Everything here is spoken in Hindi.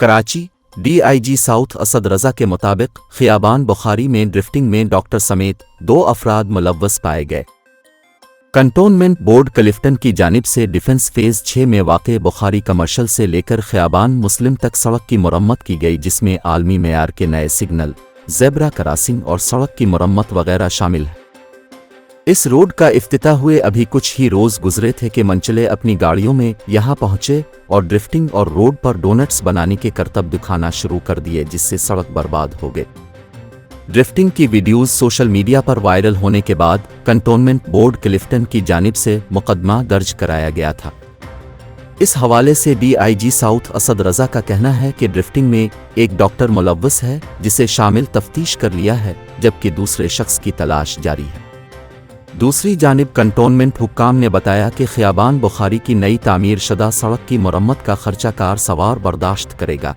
कराची DIG साउथ असद रजा के मुताबिक खियाबान बुखारी में ड्रिफ्टिंग में डॉक्टर समेत 2 अफराद मुलव्वस पाए गए। कंटोनमेंट बोर्ड क्लिफ्टन की जानिब से डिफेंस फेज़ 6 में वाक़े बुखारी कमर्शल से लेकर खियाबान मुस्लिम तक सड़क की मरम्मत की गई, जिसमें आलमी मेयार के नए सिग्नल, ज़ेब्रा क्रॉसिंग और सड़क की मरम्मत वगैरह शामिल है। इस रोड का इफ्तिताह हुए अभी कुछ ही रोज़ गुजरे थे कि मनचले अपनी गाड़ियों में यहाँ पहुँचे और ड्रिफ्टिंग और रोड पर डोनट्स बनाने के करतब दिखाना शुरू कर दिए, जिससे सड़क बर्बाद हो गई। ड्रिफ्टिंग की वीडियोज़ सोशल मीडिया पर वायरल होने के बाद कंटोनमेंट बोर्ड क्लिफ्टन की जानिब से मुकदमा दर्ज कराया गया था। इस हवाले से DIG साउथ असद रजा का कहना है कि ड्रिफ्टिंग में एक डॉक्टर मुलव्वस है, जिसे शामिल तफ्तीश कर लिया है, जबकि दूसरे शख्स की तलाश जारी है। दूसरी जानिब कंटोनमेंट हुक्काम ने बताया कि खियाबान बुखारी की नई तामीर शुदा सड़क की मरम्मत का खर्चा कार सवार बर्दाश्त करेगा।